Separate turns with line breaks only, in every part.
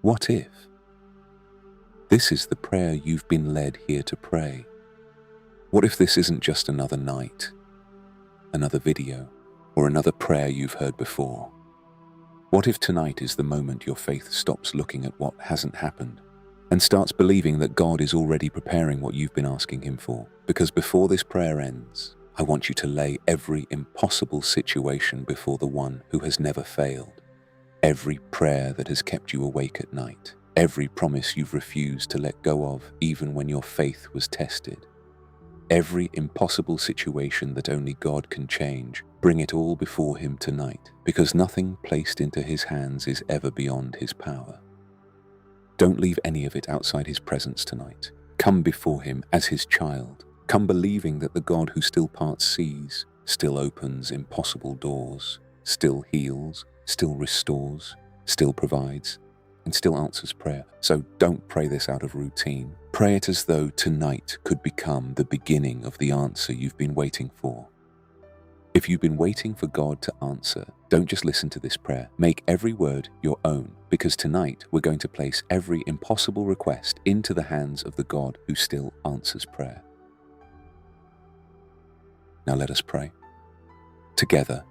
What if? This is the prayer you've been led here to pray. What if this isn't just another night, another video, or another prayer you've heard before? What if tonight is the moment your faith stops looking at what hasn't happened and starts believing that God is already preparing what you've been asking Him for? Because before this prayer ends, I want you to lay every impossible situation before the one who has never failed. Every prayer that has kept you awake at night. Every promise you've refused to let go of even when your faith was tested. Every impossible situation that only God can change, bring it all before Him tonight, because nothing placed into His hands is ever beyond His power. Don't leave any of it outside His presence tonight. Come before Him as His child. Come believing that the God who still parts seas, still opens impossible doors, still heals, still restores, still provides, and still answers prayer. So don't pray this out of routine. Pray it as though tonight could become the beginning of the answer you've been waiting for. If you've been waiting for God to answer, don't just listen to this prayer. Make every word your own, because tonight we're going to place every impossible request into the hands of the God who still answers prayer. Now let us pray. Together.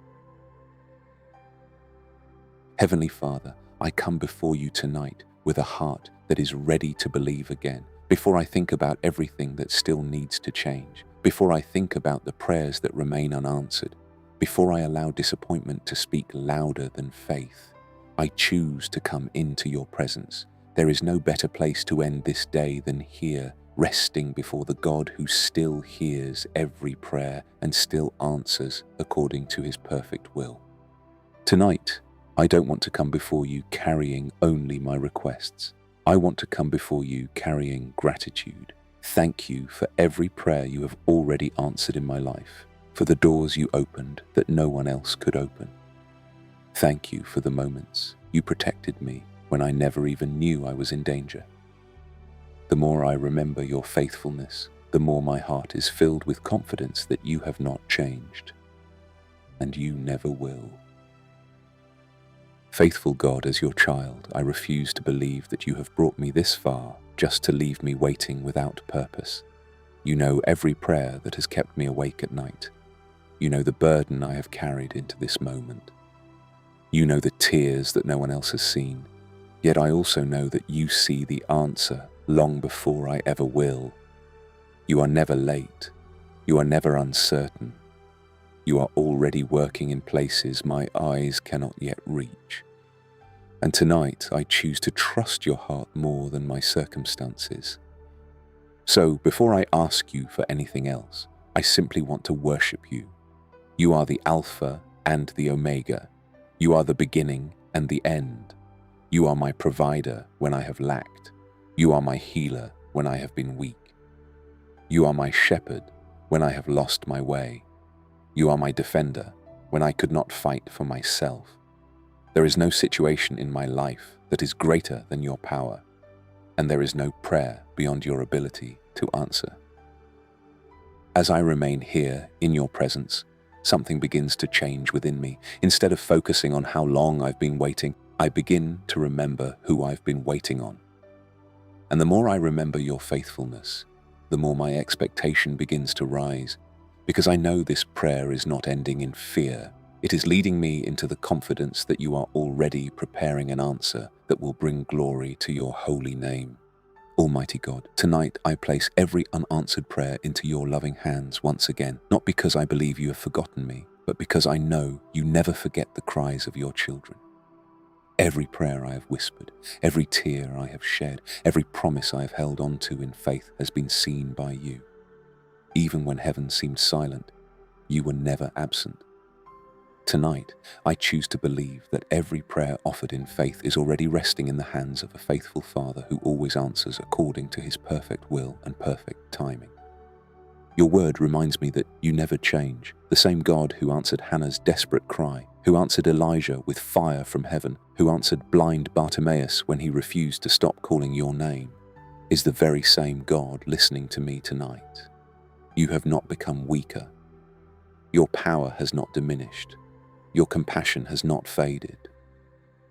Heavenly Father, I come before you tonight with a heart that is ready to believe again. Before I think about everything that still needs to change, before I think about the prayers that remain unanswered, before I allow disappointment to speak louder than faith, I choose to come into your presence. There is no better place to end this day than here, resting before the God who still hears every prayer and still answers according to His perfect will. Tonight, I don't want to come before you carrying only my requests. I want to come before you carrying gratitude. Thank you for every prayer you have already answered in my life, for the doors you opened that no one else could open. Thank you for the moments you protected me when I never even knew I was in danger. The more I remember your faithfulness, the more my heart is filled with confidence that you have not changed, and you never will. Faithful God, as your child, I refuse to believe that you have brought me this far just to leave me waiting without purpose. You know every prayer that has kept me awake at night. You know the burden I have carried into this moment. You know the tears that no one else has seen. Yet I also know that you see the answer long before I ever will. You are never late. You are never uncertain. You are already working in places my eyes cannot yet reach. And tonight I choose to trust your heart more than my circumstances. So before I ask you for anything else, I simply want to worship you. You are the Alpha and the Omega. You are the beginning and the end. You are my provider when I have lacked. You are my healer when I have been weak. You are my shepherd when I have lost my way. You are my defender when I could not fight for myself. There is no situation in my life that is greater than your power, and there is no prayer beyond your ability to answer. As I remain here in your presence, something begins to change within me. Instead of focusing on how long I've been waiting, I begin to remember who I've been waiting on. And the more I remember your faithfulness, the more my expectation begins to rise, because I know this prayer is not ending in fear. It is leading me into the confidence that you are already preparing an answer that will bring glory to your holy name. Almighty God, tonight I place every unanswered prayer into your loving hands once again, not because I believe you have forgotten me, but because I know you never forget the cries of your children. Every prayer I have whispered, every tear I have shed, every promise I have held on to in faith has been seen by you. Even when heaven seemed silent, you were never absent. Tonight, I choose to believe that every prayer offered in faith is already resting in the hands of a faithful Father who always answers according to His perfect will and perfect timing. Your word reminds me that you never change. The same God who answered Hannah's desperate cry, who answered Elijah with fire from heaven, who answered blind Bartimaeus when he refused to stop calling your name, is the very same God listening to me tonight. You have not become weaker. Your power has not diminished. Your compassion has not faded.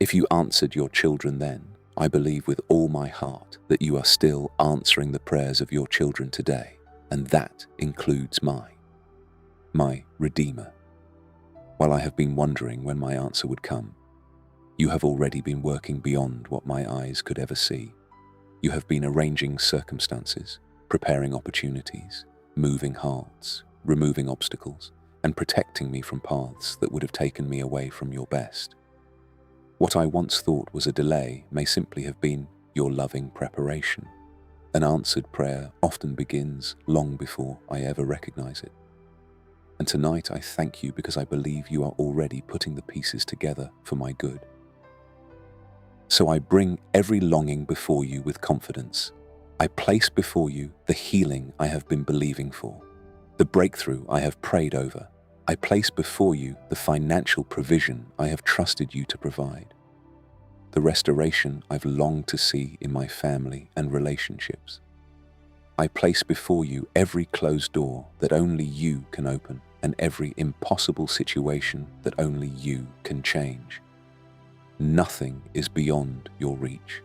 If you answered your children then, I believe with all my heart that you are still answering the prayers of your children today, and that includes my Redeemer. While I have been wondering when my answer would come, you have already been working beyond what my eyes could ever see. You have been arranging circumstances, preparing opportunities, moving hearts, removing obstacles, and protecting me from paths that would have taken me away from your best. What I once thought was a delay may simply have been your loving preparation. An answered prayer often begins long before I ever recognize it. And tonight I thank you because I believe you are already putting the pieces together for my good. So I bring every longing before you with confidence. I place before you the healing I have been believing for, the breakthrough I have prayed over. I place before you the financial provision I have trusted you to provide, the restoration I've longed to see in my family and relationships. I place before you every closed door that only you can open and every impossible situation that only you can change. Nothing is beyond your reach.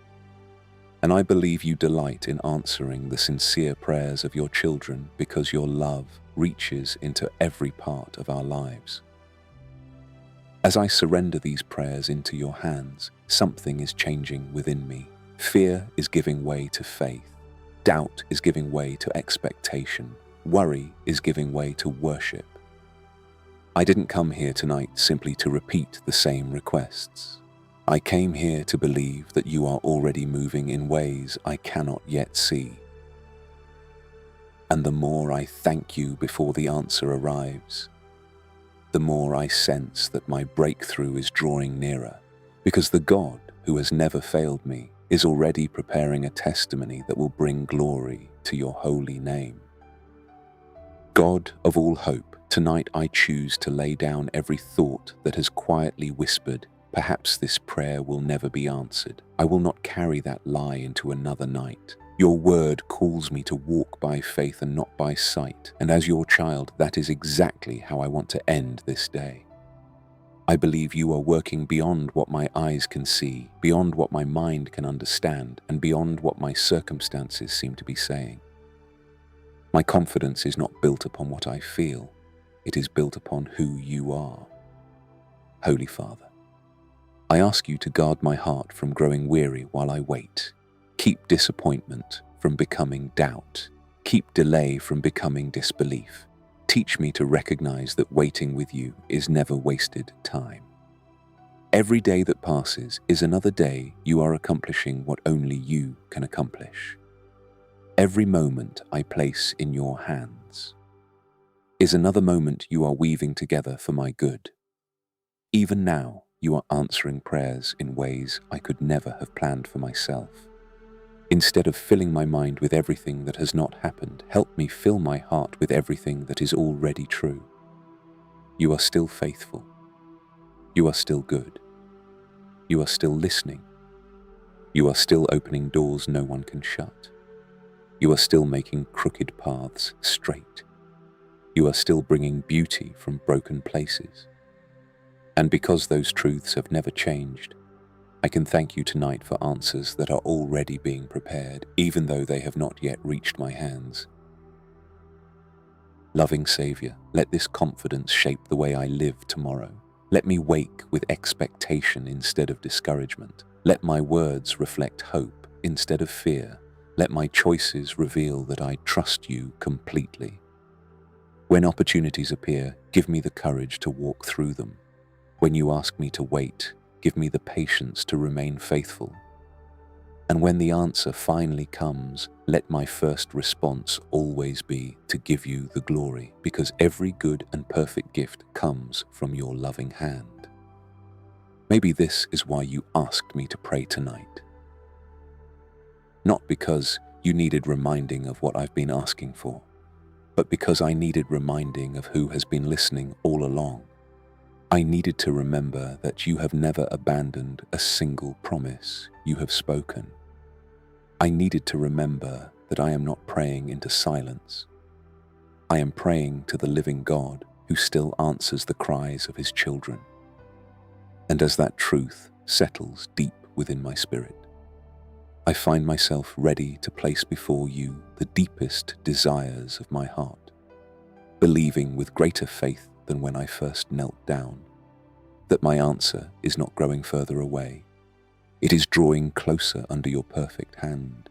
And I believe you delight in answering the sincere prayers of your children because your love reaches into every part of our lives. As I surrender these prayers into your hands, something is changing within me. Fear is giving way to faith. Doubt is giving way to expectation. Worry is giving way to worship. I didn't come here tonight simply to repeat the same requests. I came here to believe that you are already moving in ways I cannot yet see. And the more I thank you before the answer arrives, the more I sense that my breakthrough is drawing nearer, because the God who has never failed me is already preparing a testimony that will bring glory to your holy name. God of all hope, tonight I choose to lay down every thought that has quietly whispered, perhaps this prayer will never be answered. I will not carry that lie into another night. Your word calls me to walk by faith and not by sight, and as your child, that is exactly how I want to end this day. I believe you are working beyond what my eyes can see, beyond what my mind can understand, and beyond what my circumstances seem to be saying. My confidence is not built upon what I feel, it is built upon who you are. Holy Father, I ask you to guard my heart from growing weary while I wait. Keep disappointment from becoming doubt. Keep delay from becoming disbelief. Teach me to recognize that waiting with you is never wasted time. Every day that passes is another day you are accomplishing what only you can accomplish. Every moment I place in your hands is another moment you are weaving together for my good. Even now, you are answering prayers in ways I could never have planned for myself. Instead of filling my mind with everything that has not happened, help me fill my heart with everything that is already true. You are still faithful. You are still good. You are still listening. You are still opening doors no one can shut. You are still making crooked paths straight. You are still bringing beauty from broken places. And because those truths have never changed, I can thank you tonight for answers that are already being prepared, even though they have not yet reached my hands. Loving Savior, let this confidence shape the way I live tomorrow. Let me wake with expectation instead of discouragement. Let my words reflect hope instead of fear. Let my choices reveal that I trust you completely. When opportunities appear, give me the courage to walk through them. When you ask me to wait, give me the patience to remain faithful. And when the answer finally comes, let my first response always be to give you the glory, because every good and perfect gift comes from your loving hand. Maybe this is why you asked me to pray tonight. Not because you needed reminding of what I've been asking for, but because I needed reminding of who has been listening all along. I needed to remember that you have never abandoned a single promise you have spoken. I needed to remember that I am not praying into silence. I am praying to the living God who still answers the cries of his children. And as that truth settles deep within my spirit, I find myself ready to place before you the deepest desires of my heart, believing with greater faith than when I first knelt down that my answer is not growing further away. It is drawing closer under your perfect hand.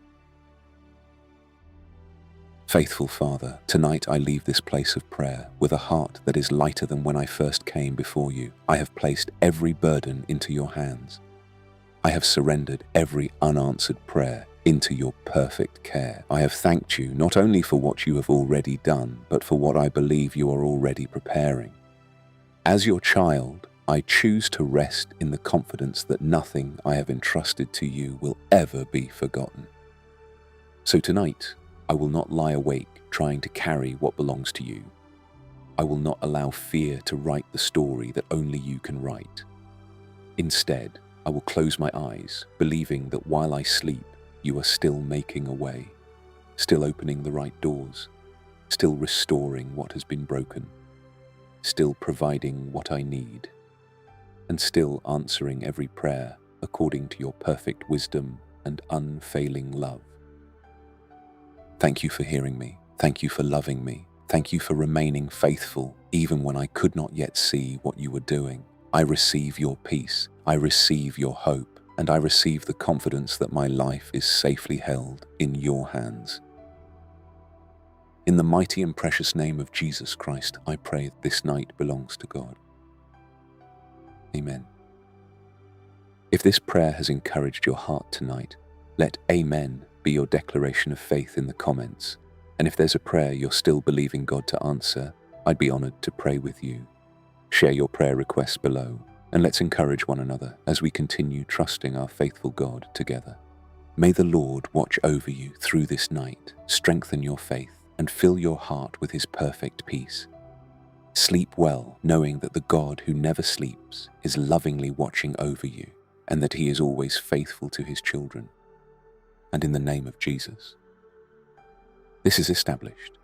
Faithful Father, tonight I leave this place of prayer with a heart that is lighter than when I first came before you. I have placed every burden into your hands. I have surrendered every unanswered prayer into your perfect care. I have thanked you not only for what you have already done, but for what I believe you are already preparing. As your child, I choose to rest in the confidence that nothing I have entrusted to you will ever be forgotten. So tonight, I will not lie awake trying to carry what belongs to you. I will not allow fear to write the story that only you can write. Instead, I will close my eyes, believing that while I sleep, you are still making a way, still opening the right doors, still restoring what has been broken, still providing what I need, and still answering every prayer according to your perfect wisdom and unfailing love. Thank you for hearing me. Thank you for loving me. Thank you for remaining faithful even when I could not yet see what you were doing. I receive your peace. I receive your hope. And I receive the confidence that my life is safely held in your hands. In the mighty and precious name of Jesus Christ, I pray that this night belongs to God. Amen. If this prayer has encouraged your heart tonight, let Amen be your declaration of faith in the comments. And if there's a prayer you're still believing God to answer, I'd be honored to pray with you. Share your prayer requests below, and let's encourage one another as we continue trusting our faithful God together. May the Lord watch over you through this night, strengthen your faith, and fill your heart with His perfect peace. Sleep well, knowing that the God who never sleeps is lovingly watching over you, and that He is always faithful to His children. And in the name of Jesus. This is established.